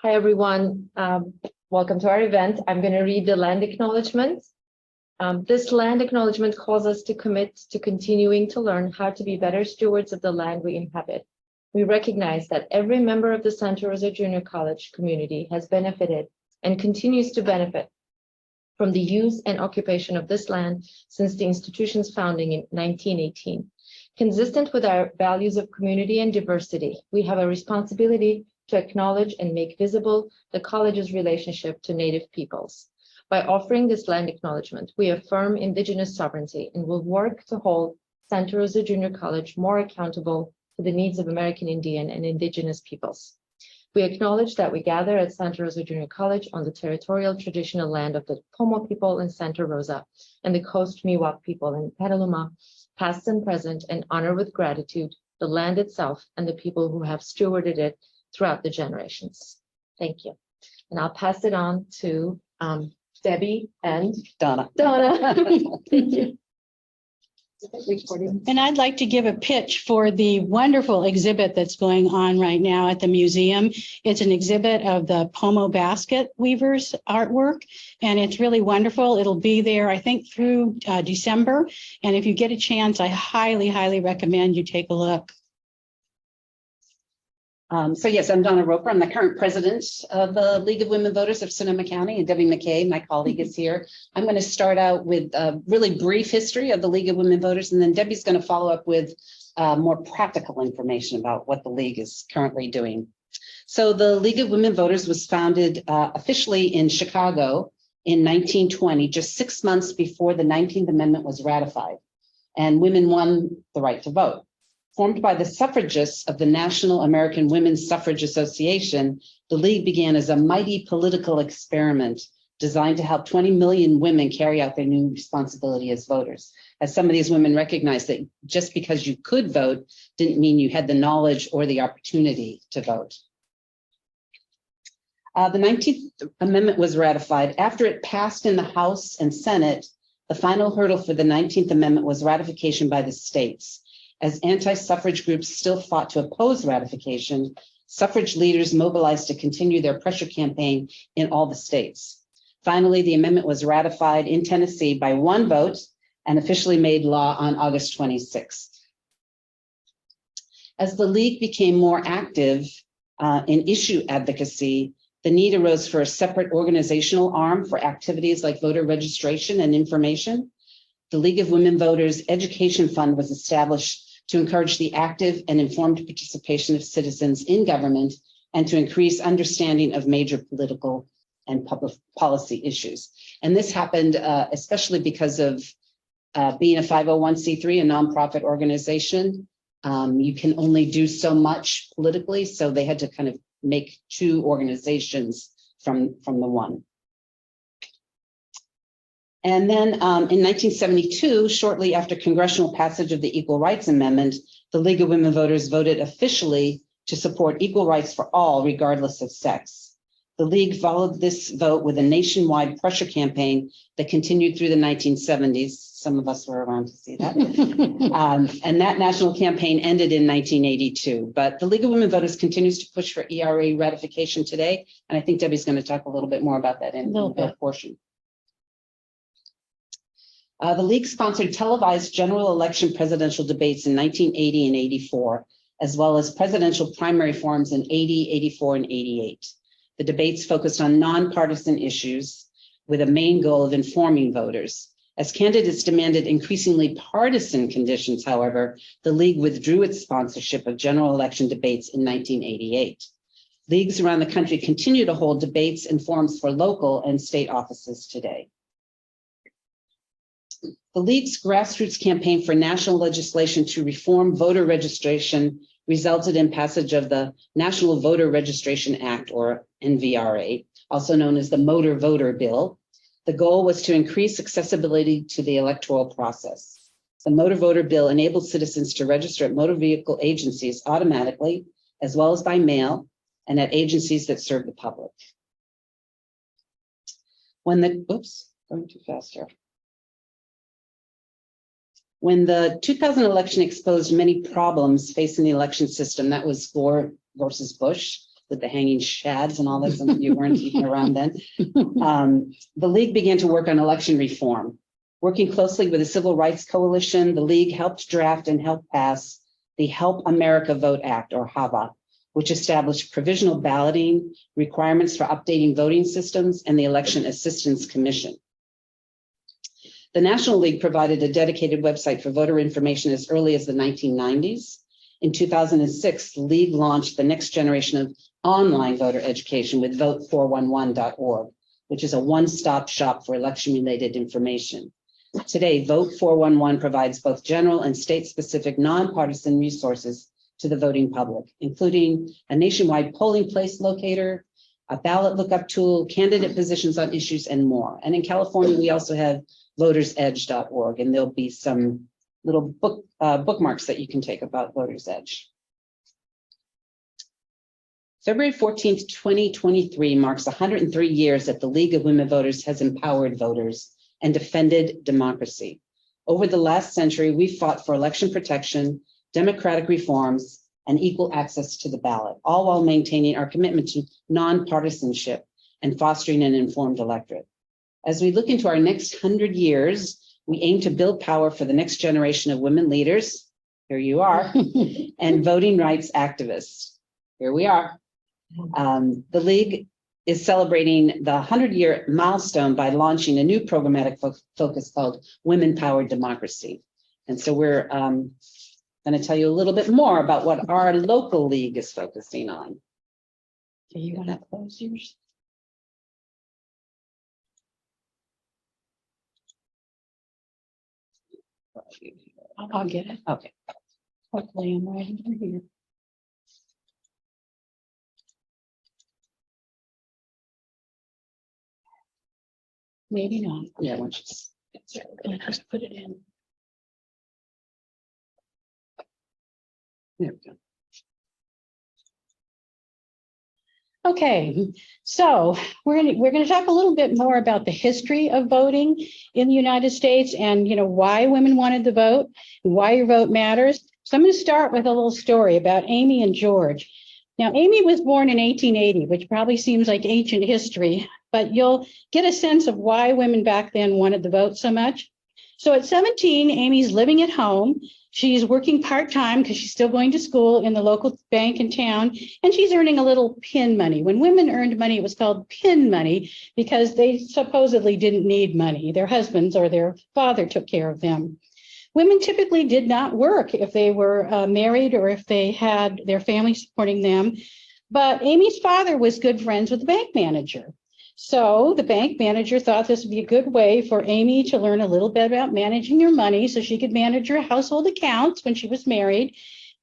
Hi, everyone. Welcome to our event. I'm going to read the land acknowledgement. This land acknowledgement calls us to commit to continuing to learn how to be better stewards of the land we inhabit. We recognize that every member of the Santa Rosa Junior College community has benefited and continues to benefit from the use and occupation of this land since the institution's founding in 1918. Consistent with our values of community and diversity, we have a responsibility to acknowledge and make visible the college's relationship to Native peoples. By offering this land acknowledgement, we affirm Indigenous sovereignty and will work to hold Santa Rosa Junior College more accountable to the needs of American Indian and Indigenous peoples. We acknowledge that we gather at Santa Rosa Junior College on the territorial traditional land of the Pomo people in Santa Rosa and the Coast Miwok people in Petaluma, past and present, and honor with gratitude the land itself and the people who have stewarded it throughout the generations. Thank you. And I'll pass it on to Debbie and Donna. Thank you. And I'd like to give a pitch for the wonderful exhibit that's going on right now at the museum. It's an exhibit of the Pomo basket weavers artwork, and it's really wonderful. It'll be there, I think, through December. And if you get a chance, I highly, highly recommend you take a look. So yes, I'm Donna Roper. I'm the current president of the League of Women Voters of Sonoma County, and Debbie McKay, my colleague, is here. I'm going to start out with a really brief history of the League of Women Voters, and then Debbie's going to follow up with more practical information about what the League is currently doing. So the League of Women Voters was founded officially in Chicago in 1920, just 6 months before the 19th Amendment was ratified, and women won the right to vote. Formed by the suffragists of the National American Women's Suffrage Association, the League began as a mighty political experiment designed to help 20 million women carry out their new responsibility as voters. As some of these women recognized that just because you could vote didn't mean you had the knowledge or the opportunity to vote. The 19th Amendment was ratified. After it passed in the House and Senate, the final hurdle for the 19th Amendment was ratification by the states. As anti-suffrage groups still fought to oppose ratification, suffrage leaders mobilized to continue their pressure campaign in all the states. Finally, the amendment was ratified in Tennessee by one vote and officially made law on August 26th. As the League became more active in issue advocacy, the need arose for a separate organizational arm for activities like voter registration and information. The League of Women Voters Education Fund was established to encourage the active and informed participation of citizens in government and to increase understanding of major political and public policy issues. And this happened especially because of being a 501c3, a nonprofit organization. You can only do so much politically, so they had to kind of make two organizations from the one. And then in 1972, shortly after congressional passage of the Equal Rights Amendment, the League of Women Voters voted officially to support equal rights for all, regardless of sex. The League followed this vote with a nationwide pressure campaign that continued through the 1970s. Some of us were around to see that. And that national campaign ended in 1982. But the League of Women Voters continues to push for ERA ratification today. And I think Debbie's going to talk a little bit more about that in her portion. The League sponsored televised general election presidential debates in 1980 and 84, as well as presidential primary forums in 80, 84, and 88. The debates focused on nonpartisan issues with a main goal of informing voters. As candidates demanded increasingly partisan conditions, however, the League withdrew its sponsorship of general election debates in 1988. Leagues around the country continue to hold debates and forums for local and state offices today. The League's grassroots campaign for national legislation to reform voter registration resulted in passage of the National Voter Registration Act, or NVRA, also known as the Motor Voter Bill. The goal was to increase accessibility to the electoral process. The Motor Voter Bill enabled citizens to register at motor vehicle agencies automatically, as well as by mail, and at agencies that serve the public. When the, going too fast here. When the 2000 election exposed many problems facing the election system, that was Gore versus Bush, with the hanging shads and all that. Some of you weren't even around then. The League began to work on election reform. Working closely with the Civil Rights Coalition, the League helped draft and help pass the Help America Vote Act, or HAVA, which established provisional balloting, requirements for updating voting systems, and the Election Assistance Commission. The National League provided a dedicated website for voter information as early as the 1990s. In 2006, the League launched the next generation of online voter education with vote411.org, which is a one-stop shop for election-related information. Today, Vote 411 provides both general and state-specific nonpartisan resources to the voting public, including a nationwide polling place locator, a ballot lookup tool, candidate positions on issues, and more. And in California, we also have votersedge.org, and there'll be some little bookmarks that you can take about Voters Edge. February 14th, 2023 marks 103 years that the League of Women Voters has empowered voters and defended democracy. Over the last century, we fought for election protection, democratic reforms, and equal access to the ballot, all while maintaining our commitment to nonpartisanship and fostering an informed electorate. As we look into our next 100 years, we aim to build power for the next generation of women leaders, here you are, and voting rights activists, here we are. The League is celebrating the 100-year milestone by launching a new programmatic focus called Women Powered Democracy. And so we're going to tell you a little bit more about what our local league is focusing on. So you want to close yours? I'll get it. Okay. Hopefully I'm right over here. Maybe not. Yeah, why don't you I'll just put it in. there we go. Okay, so we're going to talk a little bit more about the history of voting in the United States and why women wanted to vote and why your vote matters. So I'm going to start with a little story about Amy and George. Now, Amy was born in 1880, which probably seems like ancient history, but you'll get a sense of why women back then wanted to vote so much. So at 17, Amy's living at home. She's working part-time because she's still going to school in the local bank in town, and she's earning a little pin money. When women earned money, it was called pin money because they supposedly didn't need money. Their husbands or their father took care of them. Women typically did not work if they were married or if they had their family supporting them. But Amy's father was good friends with the bank manager. So the bank manager thought this would be a good way for Amy to learn a little bit about managing her money so she could manage her household accounts when she was married.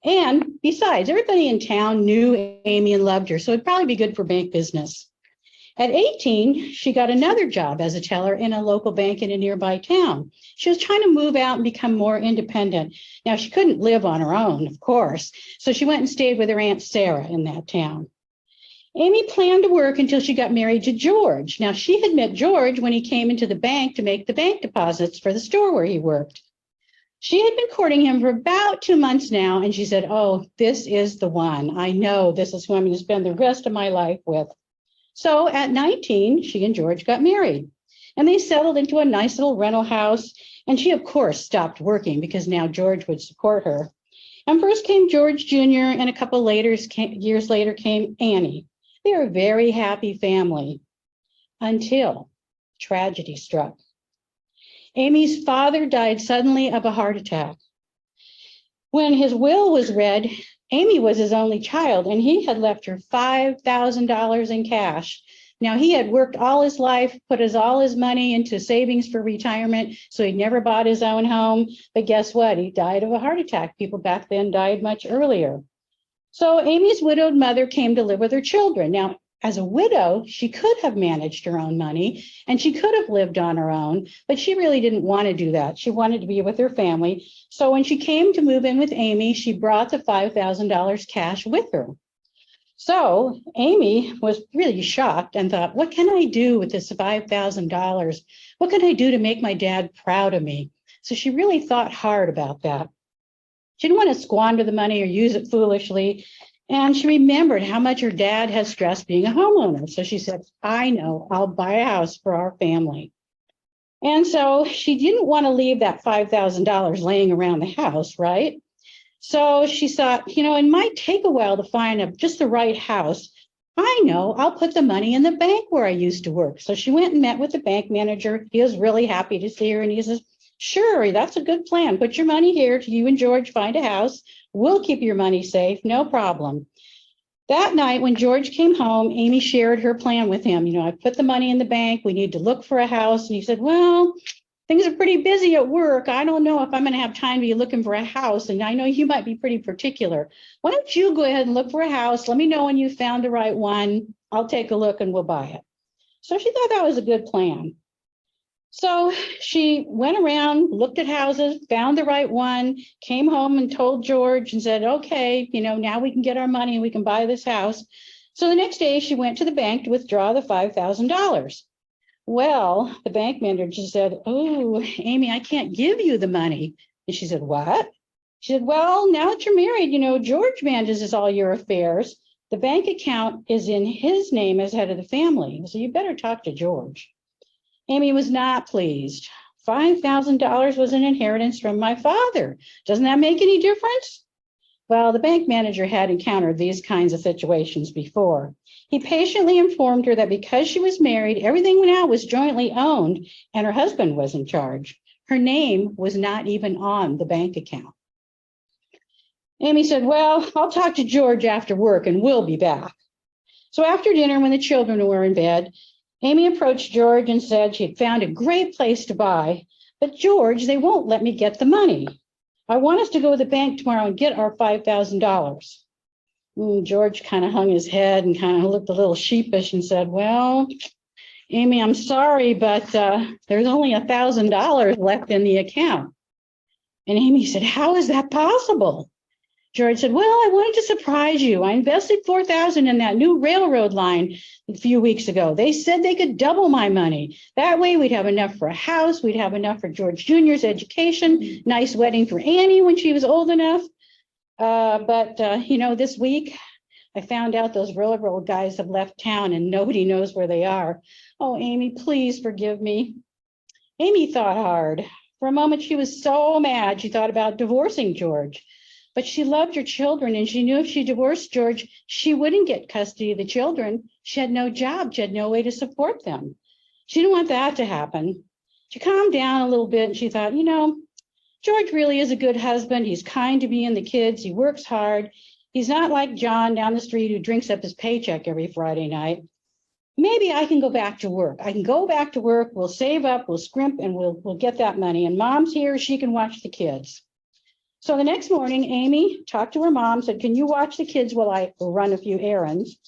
And besides, everybody in town knew Amy and loved her, so it'd probably be good for bank business. At 18, she got another job as a teller in a local bank in a nearby town. She was trying to move out and become more independent. Now, she couldn't live on her own, of course, so she went and stayed with her Aunt Sarah in that town. Amy planned to work until she got married to George. Now, she had met George when he came into the bank to make the bank deposits for the store where he worked. She had been courting him for about 2 months now, and she said, "Oh, this is the one. I know this is who I'm going to spend the rest of my life with." So at 19, she and George got married, and they settled into a nice little rental house. And she, of course, stopped working because now George would support her. And first came George Jr., and a couple years later came Annie. They were a very happy family until tragedy struck. Amy's father died suddenly of a heart attack. When his will was read, Amy was his only child, and he had left her $5,000 in cash. Now, he had worked all his life, put all his money into savings for retirement, so he never bought his own home. But guess what? He died of a heart attack. People back then died much earlier. So Amy's widowed mother came to live with her children. Now, as a widow, she could have managed her own money and she could have lived on her own, but she really didn't want to do that. She wanted to be with her family. So when she came to move in with Amy, she brought the $5,000 cash with her. So Amy was really shocked and thought, what can I do with this $5,000? What can I do to make my dad proud of me? So she really thought hard about that. She didn't want to squander the money or use it foolishly. And she remembered how much her dad had stressed being a homeowner. So she said, I know, I'll buy a house for our family. And so she didn't want to leave that $5,000 laying around the house, right? So she thought, it might take a while to find just the right house. I know, I'll put the money in the bank where I used to work. So she went and met with the bank manager. He was really happy to see her. And he says, sure, that's a good plan. Put your money here till you and George find a house. We'll keep your money safe, no problem. That night when George came home, Amy shared her plan with him. I put the money in the bank. We need to look for a house. And he said, well, things are pretty busy at work. I don't know if I'm going to have time to be looking for a house. And I know you might be pretty particular. Why don't you go ahead and look for a house? Let me know when you found the right one. I'll take a look and we'll buy it. So she thought that was a good plan. So she went around, looked at houses, found the right one, came home and told George and said, okay, now we can get our money and we can buy this house. So the next day she went to the bank to withdraw the $5,000. Well, the bank manager said, oh, Amy, I can't give you the money. And she said, what? She said, well, now that you're married, George manages all your affairs. The bank account is in his name as head of the family. So you better talk to George. Amy was not pleased. $5,000 was an inheritance from my father. Doesn't that make any difference? Well, the bank manager had encountered these kinds of situations before. He patiently informed her that because she was married, everything now was jointly owned and her husband was in charge. Her name was not even on the bank account. Amy said, well, I'll talk to George after work and we'll be back. So after dinner, when the children were in bed, Amy approached George and said she had found a great place to buy, but George, they won't let me get the money. I want us to go to the bank tomorrow and get our $5,000. George kind of hung his head and kind of looked a little sheepish and said, well, Amy, I'm sorry, but there's only $1,000 left in the account. And Amy said, how is that possible? George said, well, I wanted to surprise you. I invested $4,000 in that new railroad line a few weeks ago. They said they could double my money. That way we'd have enough for a house. We'd have enough for George Jr.'s education, nice wedding for Annie when she was old enough. But this week I found out those railroad guys have left town and nobody knows where they are. Oh, Amy, please forgive me. Amy thought hard. For a moment, she was so mad. She thought about divorcing George. But she loved her children, and she knew if she divorced George, she wouldn't get custody of the children. She had no job. She had no way to support them. She didn't want that to happen. She calmed down a little bit, and she thought, George really is a good husband. He's kind to me and the kids. He works hard. He's not like John down the street who drinks up his paycheck every Friday night. Maybe I can go back to work. I can go back to work. We'll save up, we'll scrimp, and we'll get that money. And Mom's here. She can watch the kids. So the next morning, Amy talked to her mom, said, can you watch the kids while I run a few errands?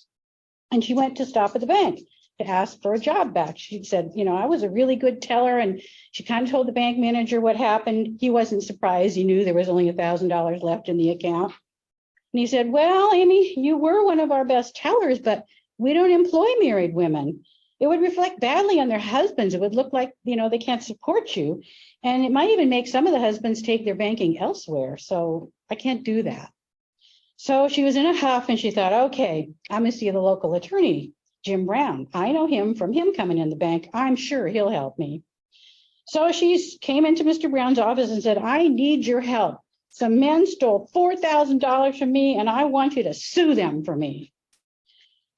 And she went to stop at the bank to ask for a job back. She said, I was a really good teller. And she kind of told the bank manager what happened. He wasn't surprised. He knew there was only $1,000 left in the account. And he said, well, Amy, you were one of our best tellers, but we don't employ married women. It would reflect badly on their husbands. It would look like, they can't support you. And it might even make some of the husbands take their banking elsewhere. So I can't do that. So she was in a huff and she thought, okay, I'm going to see the local attorney, Jim Brown. I know him from him coming in the bank. I'm sure he'll help me. So she came into Mr. Brown's office and said, I need your help. Some men stole $4,000 from me and I want you to sue them for me.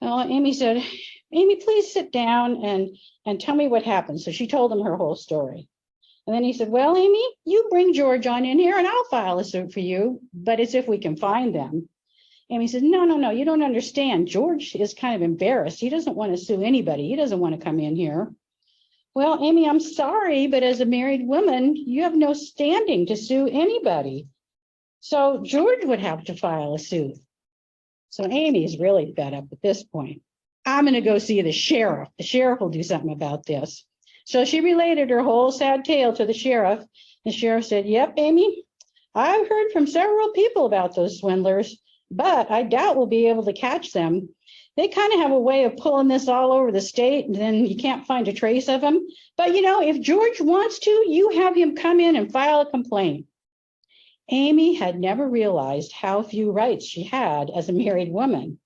Well, Amy said, Amy, please sit down and tell me what happened. So she told him her whole story. And then he said, well, Amy, you bring George on in here and I'll file a suit for you, but it's if we can find them. Amy said, no, you don't understand. George is kind of embarrassed. He doesn't want to sue anybody. He doesn't want to come in here. Well, Amy, I'm sorry, but as a married woman, you have no standing to sue anybody. So George would have to file a suit. So Amy's really fed up at this point. I'm going to go see the sheriff. The sheriff will do something about this. So she related her whole sad tale to the sheriff. The sheriff said, yep, Amy, I've heard from several people about those swindlers, but I doubt we'll be able to catch them. They kind of have a way of pulling this all over the state, and then you can't find a trace of them. But, if George wants to, you have him come in and file a complaint. Amy had never realized how few rights she had as a married woman.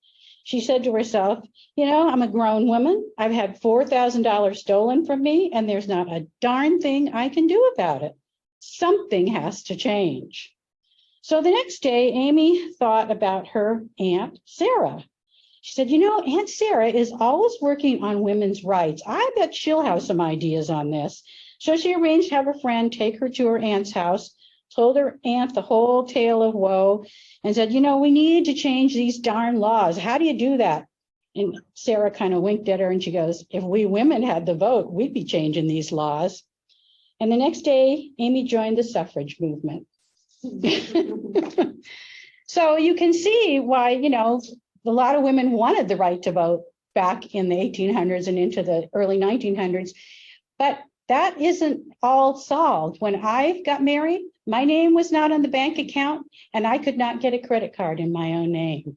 She said to herself, you know, I'm a grown woman. I've had $4,000 stolen from me, and there's not a darn thing I can do about it. Something has to change. So the next day, Amy thought about her Aunt Sarah. She said, you know, Aunt Sarah is always working on women's rights. I bet she'll have some ideas on this. So she arranged to have a friend take her to her aunt's house, told her aunt the whole tale of woe, and said, you know, we need to change these darn laws. How do you do that? And Sarah kind of winked at her and she goes, if we women had the vote, we'd be changing these laws. And the next day, Amy joined the suffrage movement. So you can see why, you know, a lot of women wanted the right to vote back in the 1800s and into the early 1900s. But that isn't all solved. When I got married, my name was not on the bank account and I could not get a credit card in my own name.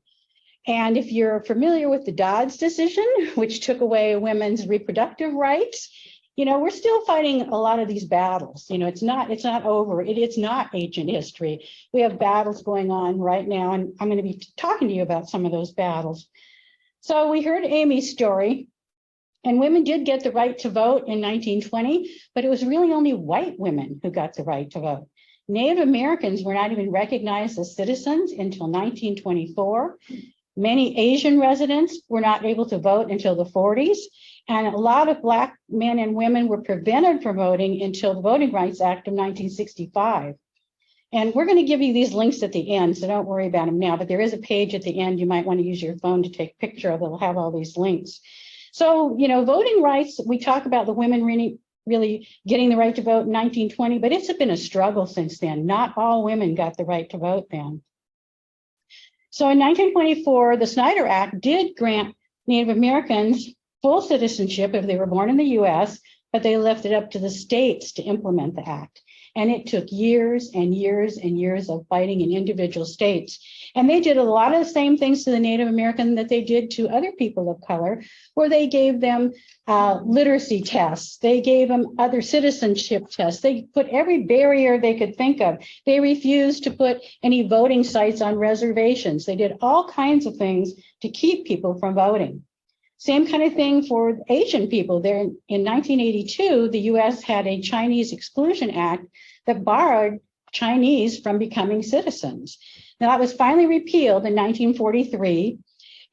And if you're familiar with the Dodds decision, which took away women's reproductive rights, you know, we're still fighting a lot of these battles. You know, it's not over. It's not ancient history. We have battles going on right now, and I'm going to be talking to you about some of those battles. So we heard Amy's story, and women did get the right to vote in 1920, but it was really only white women who got the right to vote. Native Americans were not even recognized as citizens until 1924. Many Asian residents were not able to vote until the 40s. And a lot of Black men and women were prevented from voting until the Voting Rights Act of 1965. And we're going to give you these links at the end, so don't worry about them now. But there is a page at the end you might want to use your phone to take a picture of. It'll have all these links. So, you know, voting rights, we talk about the women really getting the right to vote in 1920, but it's been a struggle since then. Not all women got the right to vote then. So in 1924, the Snyder Act did grant Native Americans full citizenship if they were born in the US, but they left it up to the states to implement the act. And it took years and years and years of fighting in individual states. And they did a lot of the same things to the Native American that they did to other people of color, where they gave them literacy tests. They gave them other citizenship tests. They put every barrier they could think of. They refused to put any voting sites on reservations. They did all kinds of things to keep people from voting. Same kind of thing for Asian people. There in 1982, the US had a Chinese Exclusion Act that barred Chinese from becoming citizens. Now that was finally repealed in 1943,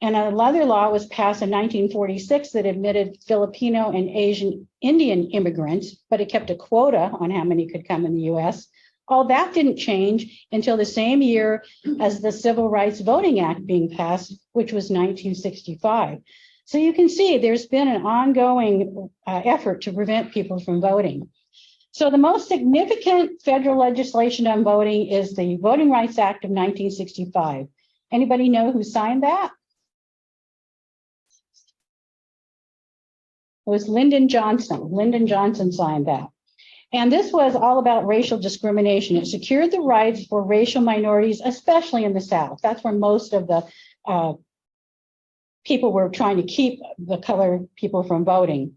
and another law was passed in 1946 that admitted Filipino and Asian Indian immigrants, but it kept a quota on how many could come in the US. All that didn't change until the same year as the Civil Rights Voting Act being passed, which was 1965. So you can see there's been an ongoing effort to prevent people from voting. So the most significant federal legislation on voting is the Voting Rights Act of 1965. Anybody know who signed that? It was Lyndon Johnson. Lyndon Johnson signed that. And this was all about racial discrimination. It secured the rights for racial minorities, especially in the South. That's where most of the people were trying to keep the colored people from voting.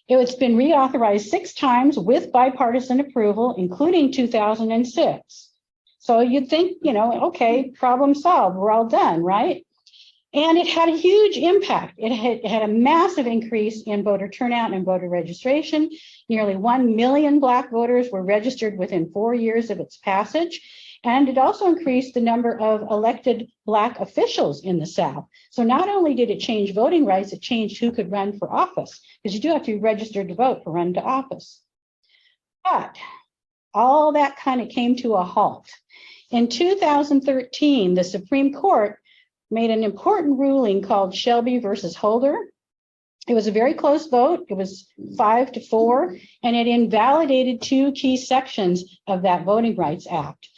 It's been reauthorized 6 times with bipartisan approval, including 2006. So you'd think, you know, okay, problem solved, we're all done, right? And it had a huge impact. It had a massive increase in voter turnout and voter registration. Nearly 1 million Black voters were registered within 4 years of its passage. And it also increased the number of elected Black officials in the South. So not only did it change voting rights, it changed who could run for office, because you do have to be registered to vote for run to office. But all that kind of came to a halt. In 2013, the Supreme Court made an important ruling called Shelby versus Holder. It was a very close vote. It was 5-4, and it invalidated 2 key sections of that Voting Rights Act.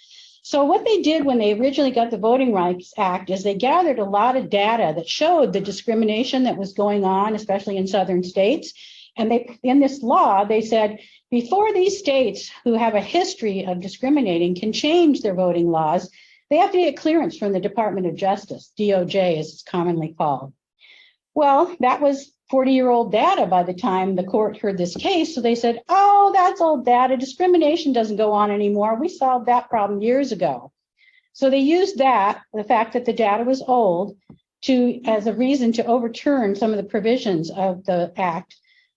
So what they did when they originally got the Voting Rights Act is they gathered a lot of data that showed the discrimination that was going on, especially in southern states. And in this law, they said, before these states who have a history of discriminating can change their voting laws, they have to get clearance from the Department of Justice, DOJ as it's commonly called. Well, that was 40-year-old data by the time the court heard this case. So they said, oh, that's old data. Discrimination doesn't go on anymore. We solved that problem years ago. So they used that, the fact that the data was old, as a reason to overturn some of the provisions of the act.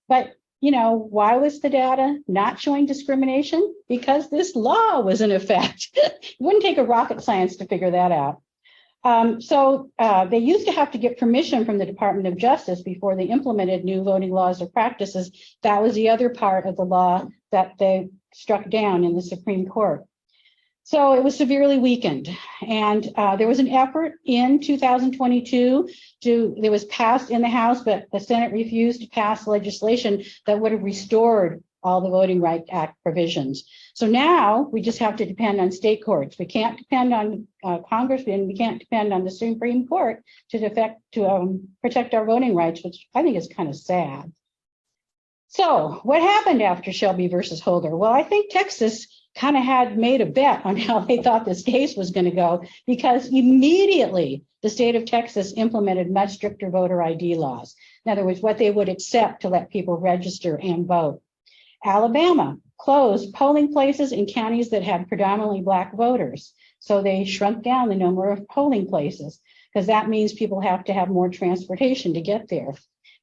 But, why was the data not showing discrimination? Because this law was in effect. It wouldn't take a rocket science to figure that out. So they used to have to get permission from the Department of Justice before they implemented new voting laws or practices. That was the other part of the law that they struck down in the Supreme Court. So it was severely weakened. And there was an effort in 2022 it was passed in the House, but the Senate refused to pass legislation that would have restored all the Voting Rights Act provisions. So now we just have to depend on state courts. We can't depend on Congress, and we can't depend on the Supreme Court to protect our voting rights, which I think is kind of sad. So what happened after Shelby versus Holder? Well, I think Texas kind of had made a bet on how they thought this case was going to go, because immediately the state of Texas implemented much stricter voter ID laws. In other words, what they would accept to let people register and vote. Alabama closed polling places in counties that had predominantly Black voters. So they shrunk down the number of polling places, because that means people have to have more transportation to get there.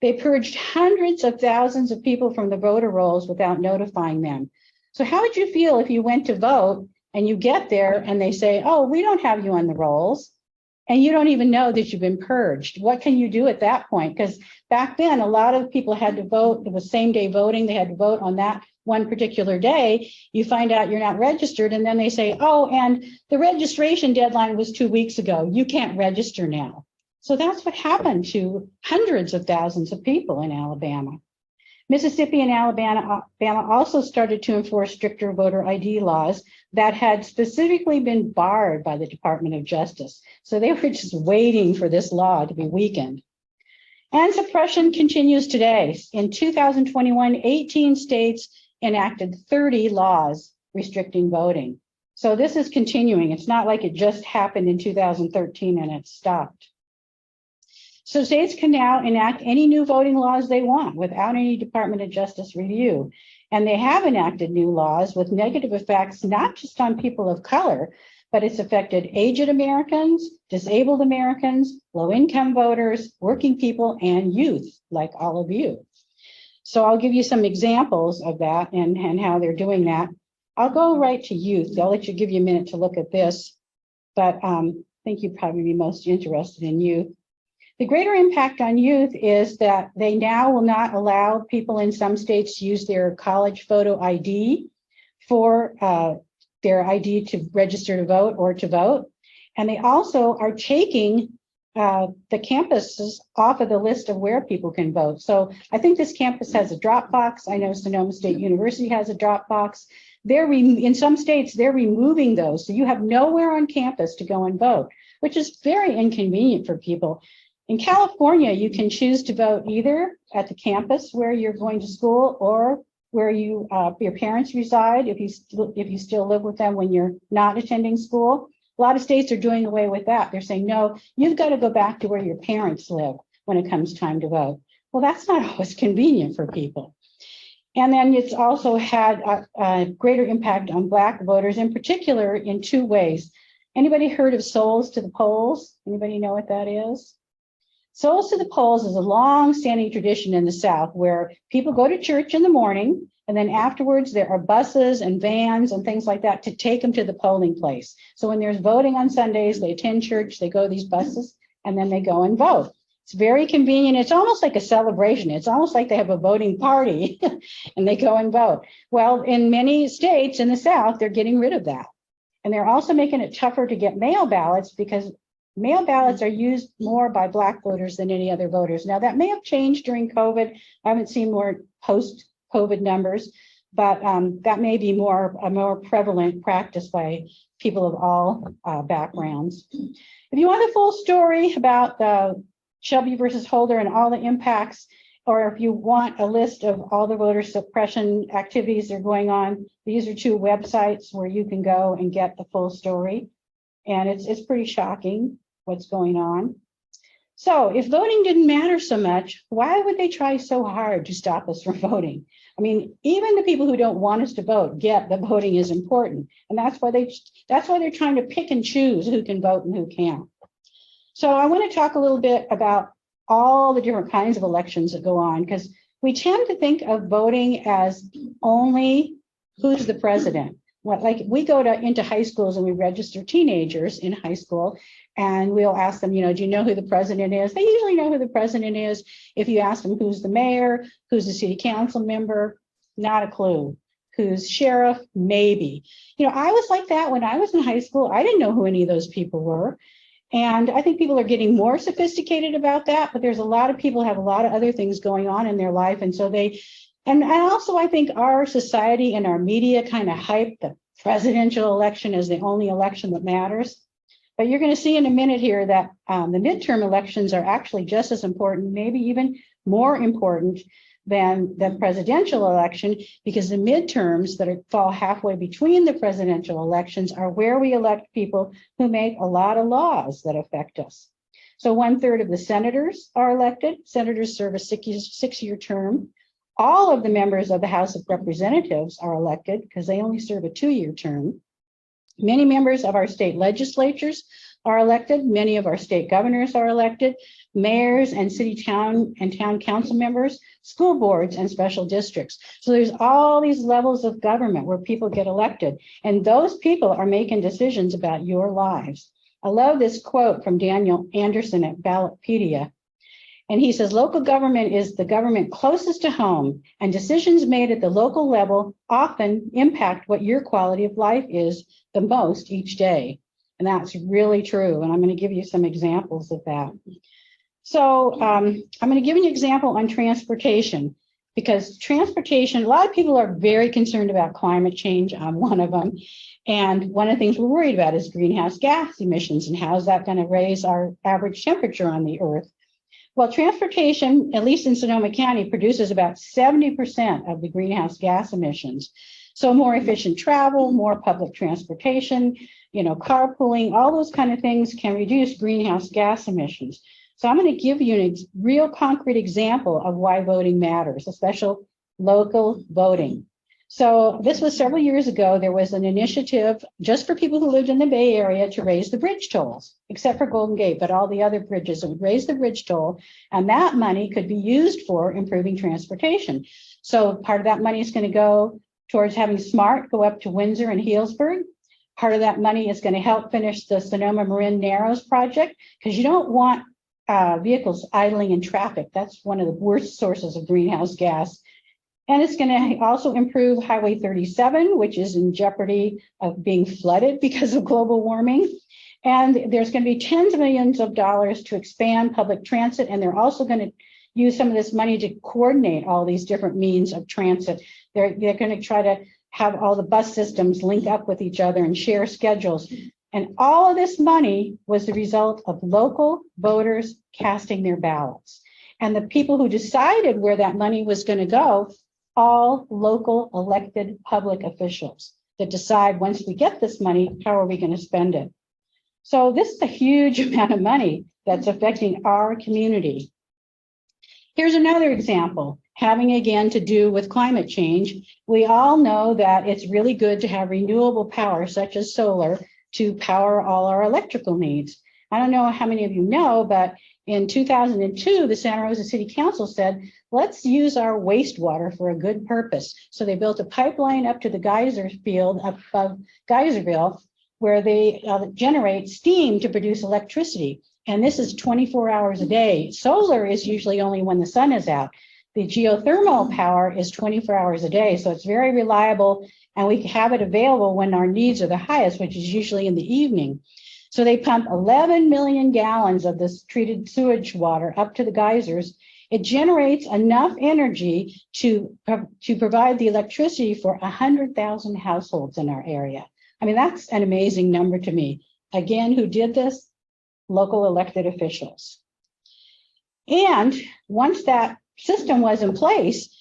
They purged hundreds of thousands of people from the voter rolls without notifying them. So how would you feel if you went to vote and you get there and they say, oh, we don't have you on the rolls, and you don't even know that you've been purged? What can you do at that point? Because back then, a lot of people had to vote. It was same day voting. They had to vote on that one particular day. You find out you're not registered, and then they say, oh, and the registration deadline was 2 weeks ago. You can't register now. So that's what happened to hundreds of thousands of people in Alabama. Mississippi and Alabama also started to enforce stricter voter ID laws that had specifically been barred by the Department of Justice. So they were just waiting for this law to be weakened. And suppression continues today. In 2021, 18 states enacted 30 laws restricting voting. So this is continuing. It's not like it just happened in 2013 and it stopped. So states can now enact any new voting laws they want without any Department of Justice review. And they have enacted new laws with negative effects, not just on people of color, but it's affected aged Americans, disabled Americans, low-income voters, working people, and youth, like all of you. So I'll give you some examples of that and how they're doing that. I'll go right to youth. I'll let you give you a minute to look at this, but I think you'd probably be most interested in youth. The greater impact on youth is that they now will not allow people in some states to use their college photo ID for their ID to register to vote or to vote. And they also are taking the campuses off of the list of where people can vote. So I think this campus has a drop box. I know Sonoma State University has a drop box. In some states, they're removing those. So you have nowhere on campus to go and vote, which is very inconvenient for people. In California, you can choose to vote either at the campus where you're going to school or where your parents reside, if you still live with them when you're not attending school. A lot of states are doing away with that. They're saying, no, you've got to go back to where your parents live when it comes time to vote. Well, that's not always convenient for people. And then it's also had a greater impact on Black voters, in particular in two ways. Anybody heard of Souls to the Polls? Anybody know what that is? Souls to the Polls is a long-standing tradition in the South where people go to church in the morning, and then afterwards there are buses and vans and things like that to take them to the polling place. So when there's voting on Sundays, they attend church, they go to these buses, and then they go and vote. It's very convenient. It's almost like a celebration. It's almost like they have a voting party and they go and vote. Well, in many states in the South, they're getting rid of that. And they're also making it tougher to get mail ballots because mail ballots are used more by Black voters than any other voters. Now, that may have changed during COVID. I haven't seen more post-COVID numbers, but that may be a more prevalent practice by people of all backgrounds. If you want the full story about the Shelby versus Holder and all the impacts, or if you want a list of all the voter suppression activities that are going on, these are two websites where you can go and get the full story. And it's pretty shocking what's going on. So if voting didn't matter so much, why would they try so hard to stop us from voting? I mean, even the people who don't want us to vote get that voting is important. And that's why they're trying to pick and choose who can vote and who can't. So I want to talk a little bit about all the different kinds of elections that go on, because we tend to think of voting as only who's the president. Like we go into high schools and we register teenagers in high school, and we'll ask them, do you know who the president is? They usually know who the president is. If you ask them who's the mayor, who's the city council member, not a clue. Who's sheriff, maybe. I was like that when I was in high school. I didn't know who any of those people were. And I think people are getting more sophisticated about that, but there's a lot of people who have a lot of other things going on in their life. And so and also I think our society and our media kind of hype the presidential election as the only election that matters. But you're going to see in a minute here that the midterm elections are actually just as important, maybe even more important than the presidential election, because the midterms that fall halfway between the presidential elections are where we elect people who make a lot of laws that affect us. So 1/3 of the senators are elected. Senators serve a six-year term. All of the members of the House of Representatives are elected because they only serve a 2-year term. Many members of our state legislatures are elected. Many of our state governors are elected. Mayors and town council members, school boards and special districts. So there's all these levels of government where people get elected, and those people are making decisions about your lives. I love this quote from Daniel Anderson at Ballotpedia. And he says, local government is the government closest to home, and decisions made at the local level often impact what your quality of life is the most each day. And that's really true. And I'm going to give you some examples of that. So I'm going to give you an example on transportation, because transportation, a lot of people are very concerned about climate change. I'm one of them. And one of the things we're worried about is greenhouse gas emissions, and how is that going to raise our average temperature on the earth? Well, transportation, at least in Sonoma County, produces about 70% of the greenhouse gas emissions. So more efficient travel, more public transportation, carpooling, all those kind of things can reduce greenhouse gas emissions. So I'm going to give you a real concrete example of why voting matters, especially local voting. So this was several years ago. There was an initiative just for people who lived in the Bay Area to raise the bridge tolls, except for Golden Gate, but all the other bridges would raise the bridge toll, and that money could be used for improving transportation. So part of that money is going to go towards having SMART go up to Windsor and Healdsburg. Part of that money is going to help finish the Sonoma Marin Narrows project, because you don't want vehicles idling in traffic. That's one of the worst sources of greenhouse gas. And it's going to also improve Highway 37, which is in jeopardy of being flooded because of global warming. And there's going to be tens of millions of dollars to expand public transit. And they're also going to use some of this money to coordinate all these different means of transit. They're going to try to have all the bus systems link up with each other and share schedules. And all of this money was the result of local voters casting their ballots. And the people who decided where that money was going to go, all local elected public officials that decide, once we get this money, how are we going to spend it? So this is a huge amount of money that's affecting our community. Here's another example, having again to do with climate change. We all know that it's really good to have renewable power, such as solar, to power all our electrical needs. I don't know how many of you know, but in 2002, the Santa Rosa City Council said, let's use our wastewater for a good purpose. So they built a pipeline up to the geyser field up above Geyserville, where they generate steam to produce electricity. And this is 24 hours a day. Solar is usually only when the sun is out. The geothermal power is 24 hours a day. So it's very reliable, and we have it available when our needs are the highest, which is usually in the evening. So they pump 11 million gallons of this treated sewage water up to the geysers. It generates enough energy to provide the electricity for 100,000 households in our area. I mean, that's an amazing number to me. Again, who did this? Local elected officials. And once that system was in place,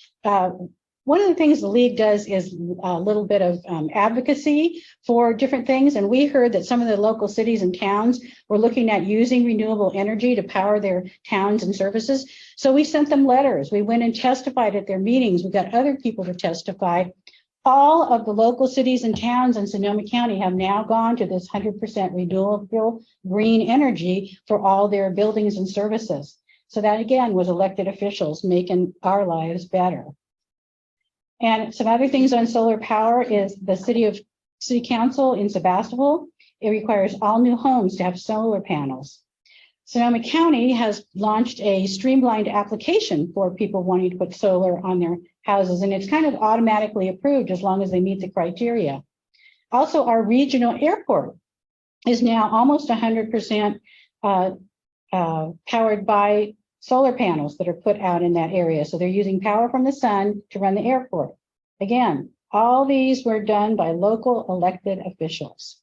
one of the things the league does is a little bit of advocacy for different things. And we heard that some of the local cities and towns were looking at using renewable energy to power their towns and services. So we sent them letters. We went and testified at their meetings. We got other people to testify. All of the local cities and towns in Sonoma County have now gone to this 100% renewable green energy for all their buildings and services. So that again was elected officials making our lives better. And some other things on solar power is the city council in Sebastopol. It requires all new homes to have solar panels. Sonoma County has launched a streamlined application for people wanting to put solar on their houses, and it's kind of automatically approved as long as they meet the criteria. Also, our regional airport is now almost 100% powered by solar panels that are put out in that area. So they're using power from the sun to run the airport. Again, all these were done by local elected officials.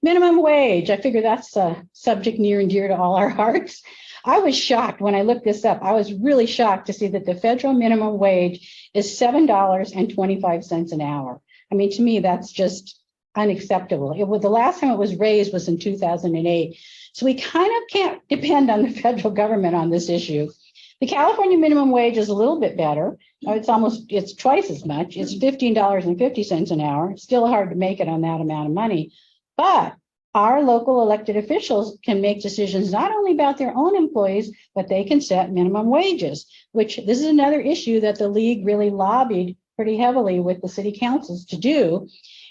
Minimum wage, I figure that's a subject near and dear to all our hearts. I was shocked when I looked this up. I was really shocked to see that the federal minimum wage is $7.25 an hour. I mean, to me, that's just unacceptable. The last time it was raised was in 2008. So we kind of can't depend on the federal government on this issue. The California minimum wage is a little bit better. It's twice as much. It's $15.50 an hour. It's still hard to make it on that amount of money. But our local elected officials can make decisions not only about their own employees, but they can set minimum wages, which this is another issue that the league really lobbied pretty heavily with the city councils to do.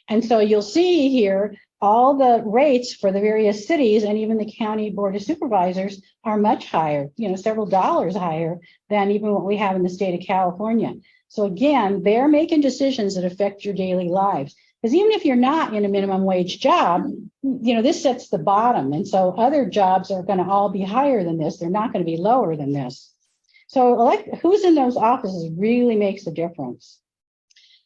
And so you'll see here all the rates for the various cities and even the county board of supervisors are much higher, several dollars higher than even what we have in the state of California. So again, they're making decisions that affect your daily lives. Because even if you're not in a minimum wage job, this sets the bottom. And so other jobs are going to all be higher than this. They're not going to be lower than this. So who's in those offices really makes a difference.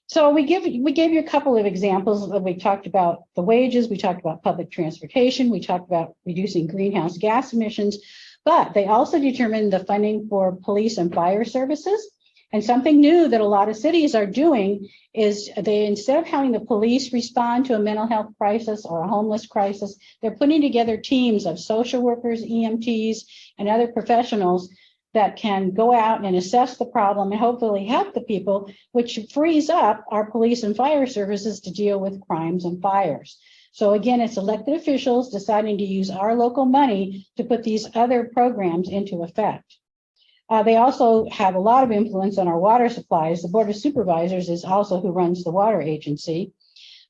So we gave you a couple of examples. We talked about the wages. We talked about public transportation. We talked about reducing greenhouse gas emissions. But they also determined the funding for police and fire services. And something new that a lot of cities are doing is instead of having the police respond to a mental health crisis or a homeless crisis, they're putting together teams of social workers, EMTs, and other professionals that can go out and assess the problem and hopefully help the people, which frees up our police and fire services to deal with crimes and fires. So again, it's elected officials deciding to use our local money to put these other programs into effect. They also have a lot of influence on our water supplies. The Board of Supervisors is also who runs the water agency.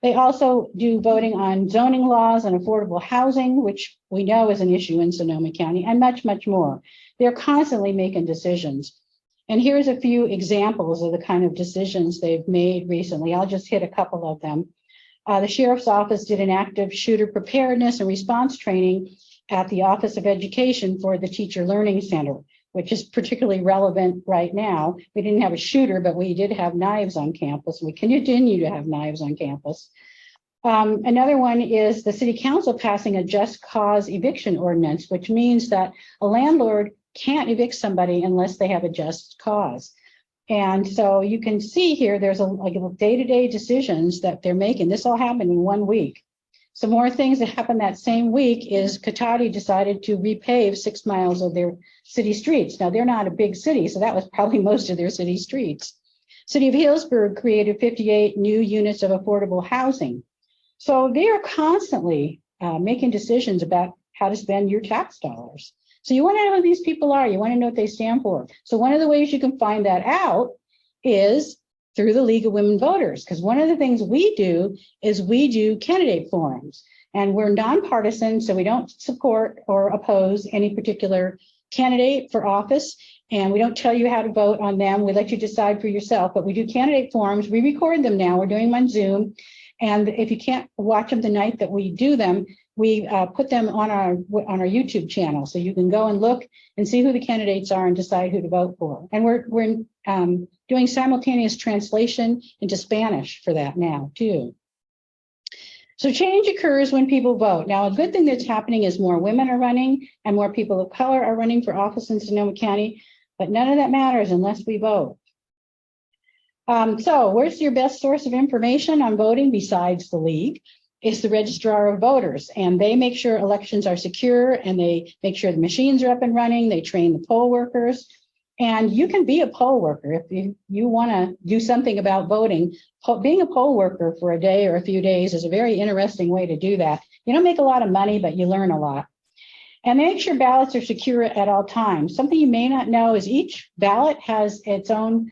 They also do voting on zoning laws and affordable housing, which we know is an issue in Sonoma County, and much, much more. They're constantly making decisions. And here's a few examples of the kind of decisions they've made recently. I'll just hit a couple of them. The Sheriff's Office did an active shooter preparedness and response training at the Office of Education for the Teacher Learning Center, which is particularly relevant right now. We didn't have a shooter, but we did have knives on campus. We continue to have knives on campus. Another one is the City Council passing a just cause eviction ordinance, which means that a landlord can't evict somebody unless they have a just cause. And so you can see here, there's a day-to-day decisions that they're making. This all happened in 1 week. Some more things that happened that same week is Cotati decided to repave 6 miles of their city streets. Now, they're not a big city, so that was probably most of their city streets. City of Healdsburg created 58 new units of affordable housing. So they are constantly making decisions about how to spend your tax dollars. So you want to know who these people are. You want to know what they stand for. So one of the ways you can find that out is through the League of Women Voters, because one of the things we do is we do candidate forums, and we're nonpartisan, so we don't support or oppose any particular candidate for office, and we don't tell you how to vote on them. We let you decide for yourself, but we do candidate forums. We record them now. We're doing them on Zoom, and if you can't watch them the night that we do them, we put them on our YouTube channel, so you can go and look and see who the candidates are and decide who to vote for. And we're doing simultaneous translation into Spanish for that now too. So change occurs when people vote. Now, a good thing that's happening is more women are running and more people of color are running for office in Sonoma County, but none of that matters unless we vote. So where's your best source of information on voting besides the league? Is the registrar of voters, and they make sure elections are secure, and they make sure the machines are up and running. They train the poll workers, and you can be a poll worker if you want to do something about voting. Being a poll worker for a day or a few days is a very interesting way to do that. You don't make a lot of money, but you learn a lot. And make sure ballots are secure at all times. Something you may not know is each ballot has its own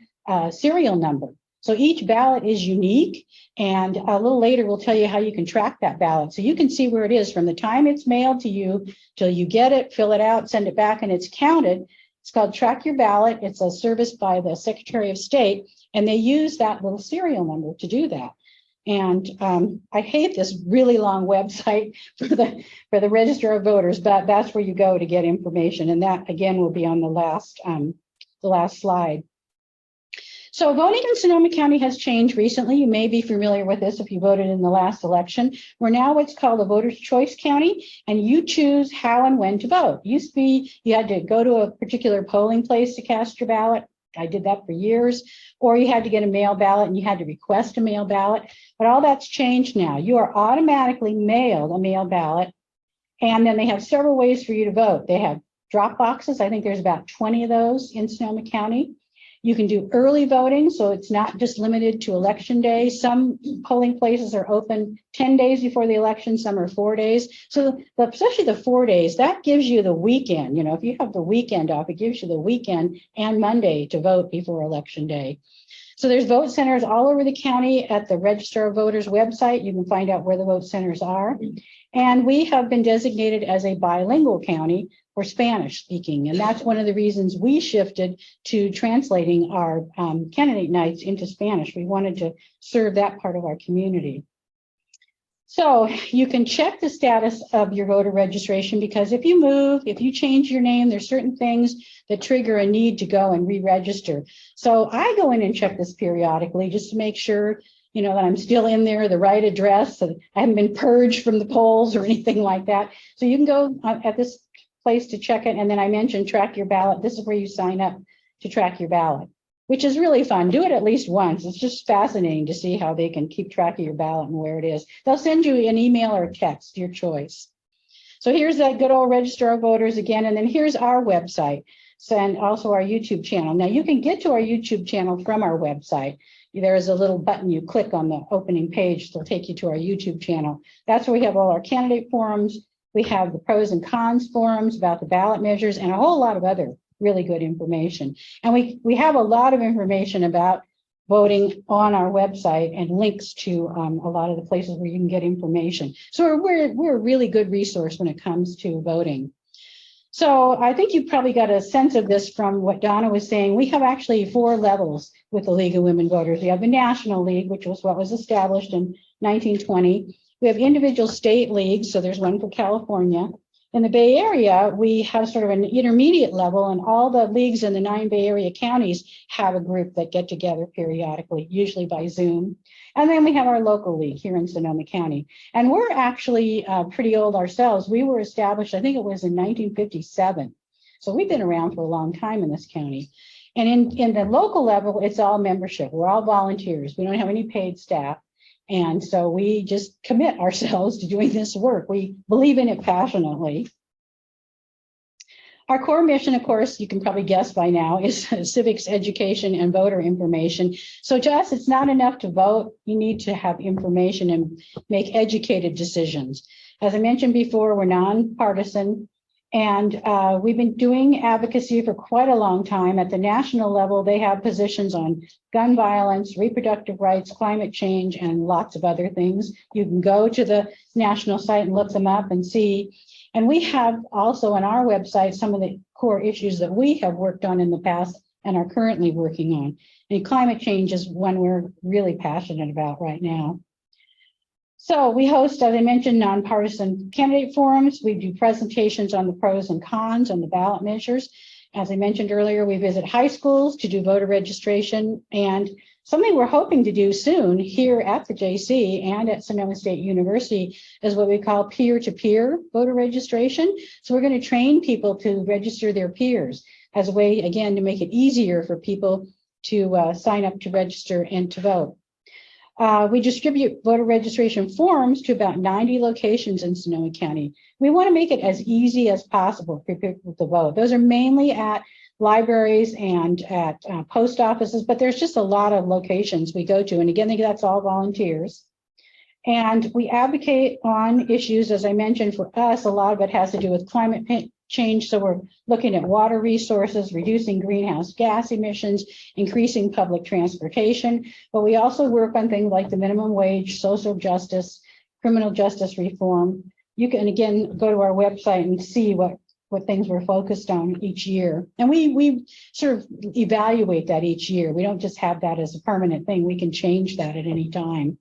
serial number. So each ballot is unique, and a little later we'll tell you how you can track that ballot. So you can see where it is from the time it's mailed to you till you get it, fill it out, send it back, and it's counted. It's called Track Your Ballot. It's a service by the Secretary of State, and they use that little serial number to do that. And I hate this really long website for the Register of Voters, but that's where you go to get information. And that again will be on the last slide. So voting in Sonoma County has changed recently. You may be familiar with this if you voted in the last election. We're now what's called a voter's choice county, and you choose how and when to vote. Used to be you had to go to a particular polling place to cast your ballot. I did that for years. Or you had to get a mail ballot and you had to request a mail ballot. But all that's changed now. You are automatically mailed a mail ballot, and then they have several ways for you to vote. They have drop boxes. I think there's about 20 of those in Sonoma County. You can do early voting, so it's not just limited to election day. Some polling places are open 10 days before the election, some are 4 days. So especially the 4 days, that gives you the weekend. You know, if you have the weekend off, it gives you the weekend and Monday to vote before election day. So there's vote centers all over the county. At the Register of Voters website, you can find out where the vote centers are. And we have been designated as a bilingual county for Spanish speaking. And that's one of the reasons we shifted to translating our candidate nights into Spanish. We wanted to serve that part of our community. So you can check the status of your voter registration, because if you move, if you change your name, there's certain things that trigger a need to go and re-register. So I go in and check this periodically just to make sure, you know, that I'm still in there, the right address, and I haven't been purged from the polls or anything like that. So you can go at this place to check it. And then I mentioned Track Your Ballot. This is where you sign up to track your ballot, which is really fun. Do it at least once. It's just fascinating to see how they can keep track of your ballot and where it is. They'll send you an email or a text, your choice. So here's that good old Register of Voters again. And then here's our website, and also our YouTube channel. Now you can get to our YouTube channel from our website. There is a little button you click on the opening page. It'll take you to our YouTube channel. That's where we have all our candidate forums. We have the pros and cons forums about the ballot measures and a whole lot of other really good information. And we have a lot of information about voting on our website and links to a lot of the places where you can get information. So we're a really good resource when it comes to voting. So I think you probably got a sense of this from what Donna was saying. We have actually 4 levels with the League of Women Voters. We have the National League, which was what was established in 1920. We have individual state leagues, so there's one for California. In the Bay Area, we have sort of an intermediate level, and all the leagues in the 9 Bay Area counties have a group that get together periodically, usually by Zoom. And then we have our local league here in Sonoma County. And we're actually pretty old ourselves. We were established, I think it was in 1957. So we've been around for a long time in this county. And in the local level, it's all membership. We're all volunteers. We don't have any paid staff. And so we just commit ourselves to doing this work. We believe in it passionately. Our core mission, of course, you can probably guess by now, is civics education and voter information. So to us, it's not enough to vote. You need to have information and make educated decisions. As I mentioned before, we're nonpartisan. And we've been doing advocacy for quite a long time. At the national level, they have positions on gun violence, reproductive rights, climate change, and lots of other things. You can go to the national site and look them up and see. And we have also on our website some of the core issues that we have worked on in the past and are currently working on. And climate change is one we're really passionate about right now. So we host, as I mentioned, nonpartisan candidate forums. We do presentations on the pros and cons on the ballot measures. As I mentioned earlier, we visit high schools to do voter registration, and something we're hoping to do soon here at the JC and at Sonoma State University is what we call peer-to-peer voter registration. So we're going to train people to register their peers as a way, again, to make it easier for people to sign up to register and to vote. We distribute voter registration forms to about 90 locations in Sonoma County. We want to make it as easy as possible for people to vote. Those are mainly at libraries and at post offices, but there's just a lot of locations we go to. And again, that's all volunteers. And we advocate on issues, as I mentioned, for us, a lot of it has to do with climate change. So we're looking at water resources, reducing greenhouse gas emissions, increasing public transportation. But we also work on things like the minimum wage, social justice, criminal justice reform. You can, again, go to our website and see what things we're focused on each year. And we sort of evaluate that each year. We don't just have that as a permanent thing. We can change that at any time.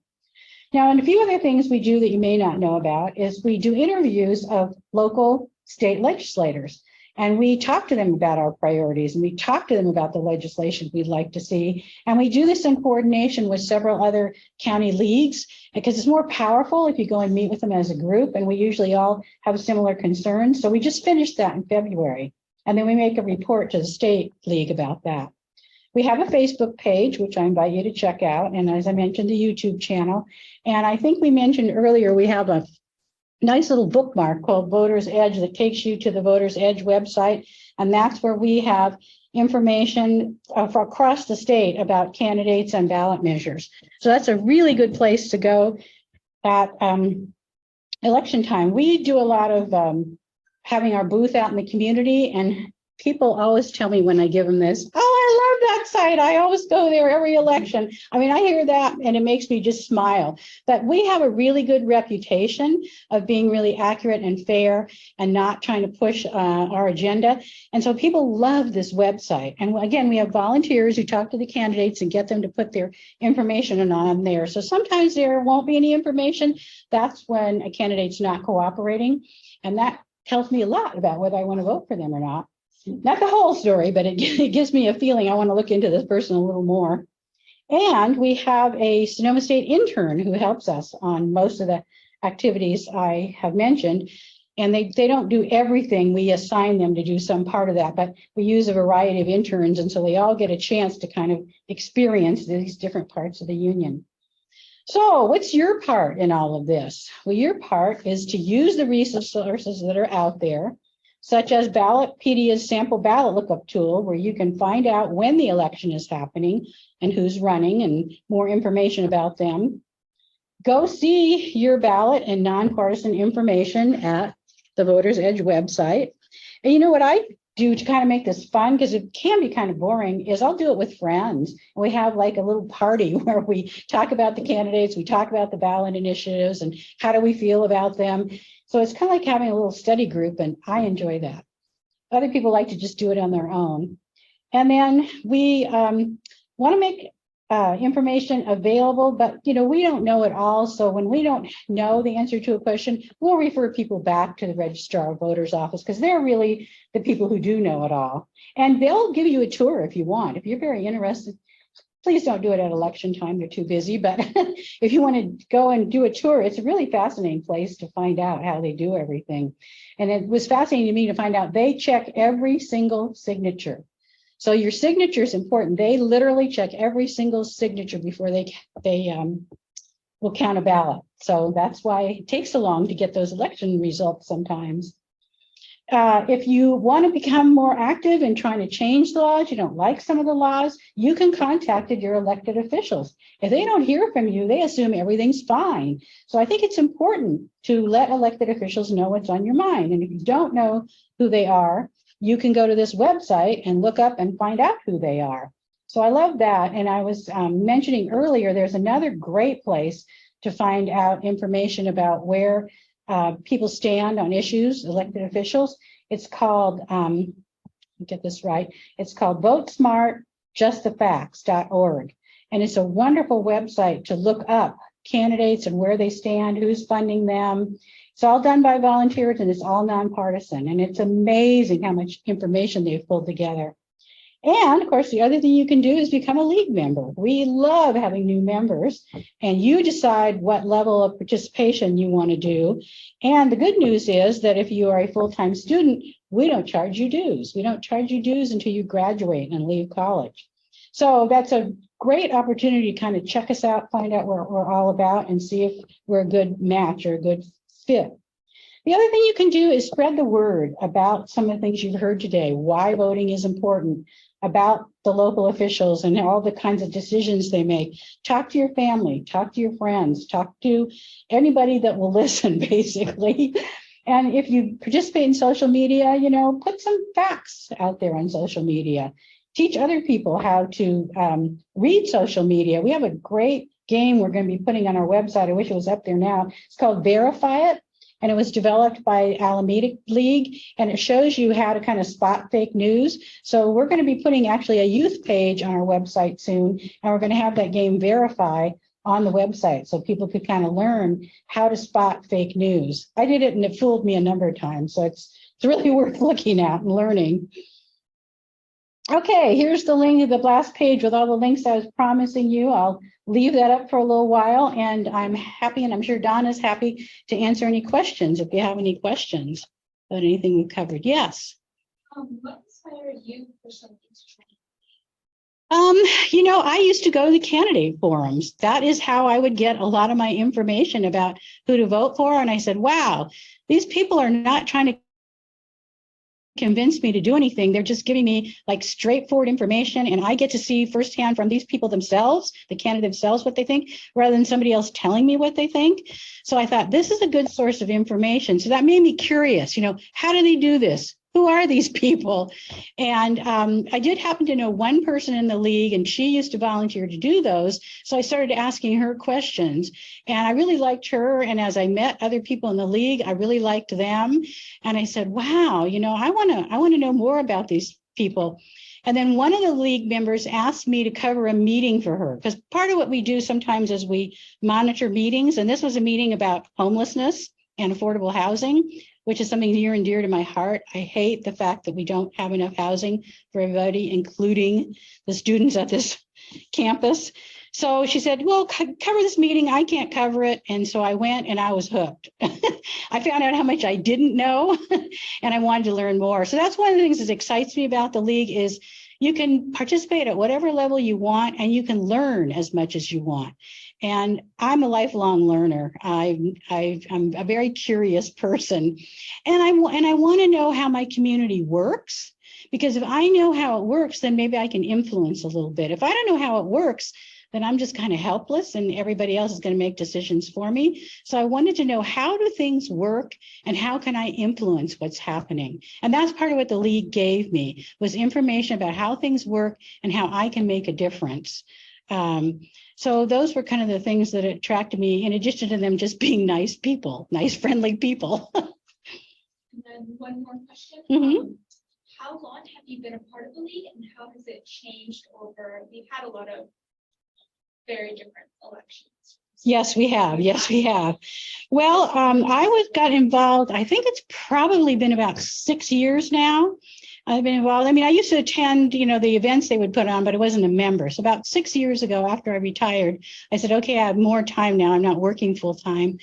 Now, and a few other things we do that you may not know about is we do interviews of local state legislators, and we talk to them about our priorities, and we talk to them about the legislation we'd like to see. And we do this in coordination with several other county leagues, because it's more powerful if you go and meet with them as a group, and we usually all have similar concerns. So we just finished that in February, and then we make a report to the state league about that. We have a Facebook page, which I invite you to check out. And as I mentioned, the YouTube channel. And I think we mentioned earlier, we have a nice little bookmark called Voters Edge that takes you to the Voters Edge website. And that's where we have information across the state about candidates and ballot measures. So that's a really good place to go at election time. We do a lot of having our booth out in the community, and people always tell me when I give them this, oh, I love that site. I always go there every election. I mean, I hear that and it makes me just smile. But we have a really good reputation of being really accurate and fair and not trying to push our agenda. And so people love this website. And again, we have volunteers who talk to the candidates and get them to put their information on there. So sometimes there won't be any information. That's when a candidate's not cooperating. And that tells me a lot about whether I want to vote for them or not. Not the whole story, but it gives me a feeling I want to look into this person a little more. And we have a Sonoma State intern who helps us on most of the activities I have mentioned. And they don't do everything. We assign them to do some part of that, but we use a variety of interns. And so they all get a chance to kind of experience these different parts of the union. So what's your part in all of this? Well, your part is to use the resources that are out there, such as Ballotpedia's sample ballot lookup tool, where you can find out when the election is happening and who's running and more information about them. Go see your ballot and nonpartisan information at the Voters Edge website. And you know what I do to kind of make this fun, because it can be kind of boring, is I'll do it with friends. We have like a little party where we talk about the candidates, we talk about the ballot initiatives and how do we feel about them. So it's kind of like having a little study group, and I enjoy that. Other people like to just do it on their own. And then we want to make information available, but we don't know it all. So when we don't know the answer to a question, we'll refer people back to the registrar of voters office, because they're really the people who do know it all. And they'll give you a tour if you want. If you're very interested, please don't do it at election time, they're too busy. But if you want to go and do a tour, it's a really fascinating place to find out how they do everything. And it was fascinating to me to find out they check every single signature. So your signature is important. They literally check every single signature before they will count a ballot. So that's why it takes so long to get those election results sometimes. If you want to become more active in trying to change the laws, you don't like some of the laws, you can contact your elected officials. If they don't hear from you, they assume everything's fine. So I think it's important to let elected officials know what's on your mind. And if you don't know who they are, you can go to this website and look up and find out who they are. So I love that. And I was mentioning earlier, there's another great place to find out information about where people stand on issues, elected officials. It's called, get this right, it's called votesmartjustthefacts.org. And it's a wonderful website to look up candidates and where they stand, who's funding them. It's all done by volunteers and it's all nonpartisan. And it's amazing how much information they've pulled together. And of course, the other thing you can do is become a league member. We love having new members, and you decide what level of participation you want to do. And the good news is that if you are a full-time student, we don't charge you dues. We don't charge you dues until you graduate and leave college. So that's a great opportunity to kind of check us out, find out what we're all about, and see if we're a good match or a good fit. The other thing you can do is spread the word about some of the things you've heard today, why voting is important, about the local officials and all the kinds of decisions they make. Talk to your family, talk to your friends, talk to anybody that will listen, basically. And if you participate in social media, put some facts out there on social media. Teach other people how to read social media. We have a great game we're going to be putting on our website. I wish it was up there now. It's called Verify It. And it was developed by Alameda League, and it shows you how to kind of spot fake news. So we're going to be putting actually a youth page on our website soon, and we're going to have that game Verify on the website so people could kind of learn how to spot fake news. I did it and it fooled me a number of times, so it's really worth looking at and learning. Okay, here's the link to the last page with all the links I was promising you. I'll leave that up for a little while, and I'm happy, and I'm sure Donna's happy to answer any questions if you have any questions about anything we've covered. Yes. What inspired you for something to try? I used to go to the candidate forums. That is how I would get a lot of my information about who to vote for. And I said, wow, these people are not trying to convince me to do anything. They're just giving me like straightforward information, and I get to see firsthand from these people themselves, the candidate themselves, what they think, rather than somebody else telling me what they think. So I thought this is a good source of information. So that made me curious, how do they do this? Who are these people? And I did happen to know one person in the league, and she used to volunteer to do those. So I started asking her questions, and I really liked her. And as I met other people in the league, I really liked them. And I said, wow, I want to know more about these people. And then one of the league members asked me to cover a meeting for her, because part of what we do sometimes is we monitor meetings. And this was a meeting about homelessness and affordable housing, which is something near and dear to my heart. I hate the fact that we don't have enough housing for everybody, including the students at this campus. So she said, well, cover this meeting. I can't cover it. And so I went, and I was hooked. I found out how much I didn't know, and I wanted to learn more. So that's one of the things that excites me about the league is you can participate at whatever level you want, and you can learn as much as you want. And I'm a lifelong learner. I'm a very curious person, and I want to know how my community works, because if I know how it works, then maybe I can influence a little bit. If I don't know how it works, then I'm just kind of helpless, and everybody else is going to make decisions for me. So I wanted to know, how do things work, and how can I influence what's happening? And that's part of what the league gave me, was information about how things work and how I can make a difference. So those were kind of the things that attracted me, in addition to them just being nice people, nice, friendly people. And then one more question. Mhm. How long have you been a part of the league, and how has it changed over? We've had a lot of very different elections. Yes, we have. Yes, we have. Well, I got involved, I think it's probably been about 6 years now. I've been involved. I mean, I used to attend, the events they would put on, but I wasn't a member. So about 6 years ago, after I retired, I said, okay, I have more time now. I'm not working full time.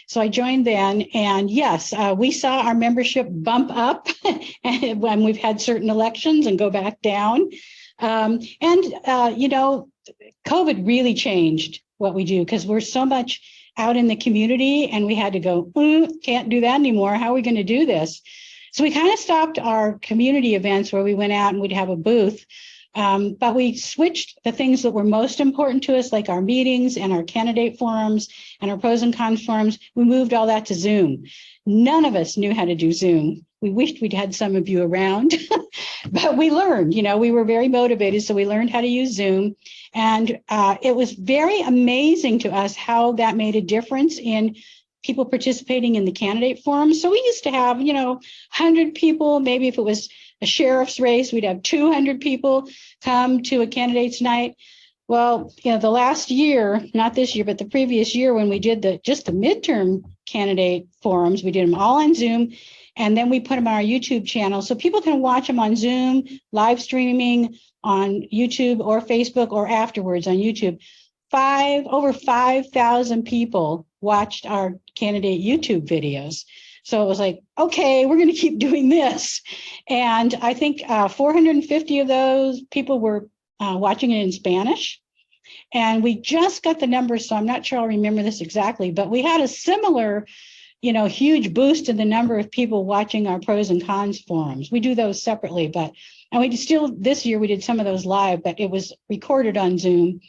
So I joined then. And yes, we saw our membership bump up when we've had certain elections and go back down. COVID really changed what we do, because we're so much out in the community, and we had to go, can't do that anymore. How are we going to do this? So we kind of stopped our community events where we went out and we'd have a booth. But we switched the things that were most important to us, like our meetings and our candidate forums and our pros and cons forums. We moved all that to Zoom. None of us knew how to do Zoom. We wished we'd had some of you around, but we learned, we were very motivated. So we learned how to use Zoom. And it was very amazing to us how that made a difference in people participating in the candidate forum. So we used to have, 100 people, maybe if it was a sheriff's race, we'd have 200 people come to a candidate's night. Well, the last year, not this year, but the previous year, when we did just the midterm candidate forums, we did them all on Zoom. And then we put them on our YouTube channel so people can watch them on Zoom, live streaming on YouTube or Facebook, or afterwards on YouTube. Over 5,000 people watched our candidate YouTube videos. So it was like, okay, we're going to keep doing this. And I think 450 of those people were watching it in Spanish. And we just got the numbers, so I'm not sure I'll remember this exactly, but we had a similar, huge boost in the number of people watching our pros and cons forums. We do those separately, and we still, this year we did some of those live, but it was recorded on Zoom.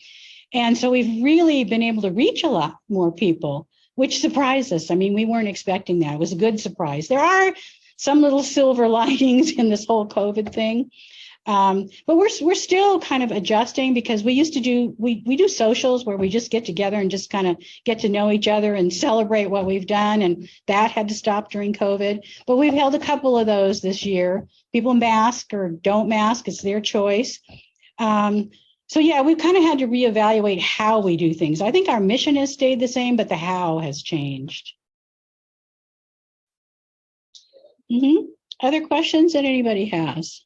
And so we've really been able to reach a lot more people, which surprised us. I mean, we weren't expecting that. It was a good surprise. There are some little silver linings in this whole COVID thing. But we're still kind of adjusting, because we used to do, we do socials where we just get together and just kind of get to know each other and celebrate what we've done. And that had to stop during COVID. But we've held a couple of those this year. People mask or don't mask, it's their choice. So yeah, we've kind of had to reevaluate how we do things. I think our mission has stayed the same, but the how has changed. Other questions that anybody has?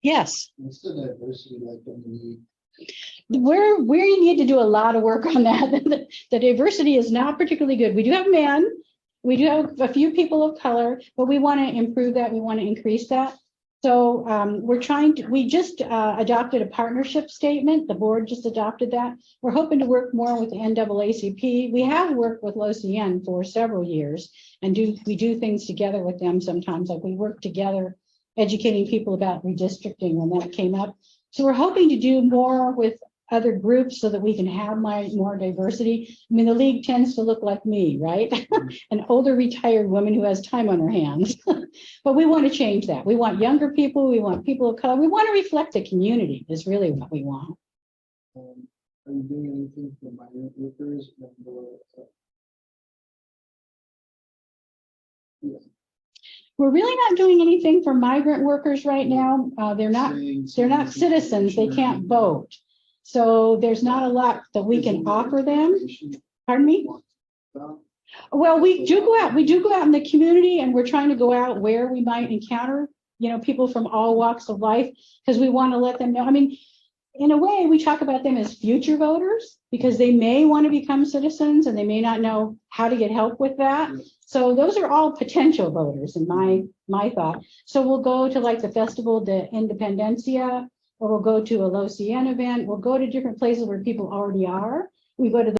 Yes. What's the diversity like in the league? We need to do a lot of work on that. The diversity is not particularly good. We do have men, we do have a few people of color, but we want to improve that. We want to increase that. So we just adopted a partnership statement. The board just adopted that. We're hoping to work more with the NAACP. We have worked with LOCN for several years, and we do things together with them sometimes. Like we work together educating people about redistricting when that came up. So we're hoping to do more with other groups so that we can have more diversity. I mean, the league tends to look like me, right? An older retired woman who has time on her hands. But we want to change that. We want younger people. We want people of color. We want to reflect the community is really what we want. Are you doing anything for migrant workers? Yeah. We're really not doing anything for migrant workers right now. They're not citizens. They can't vote. So there's not a lot that we can offer them. Pardon me? Well, we do go out in the community, and we're trying to go out where we might encounter, people from all walks of life, because we want to let them know. I mean, in a way, we talk about them as future voters because they may want to become citizens and they may not know how to get help with that. So those are all potential voters in my thought. So we'll go to like the Festival de Independencia, or we'll go to a LOCN event. We'll go to different places where people already are. We go to the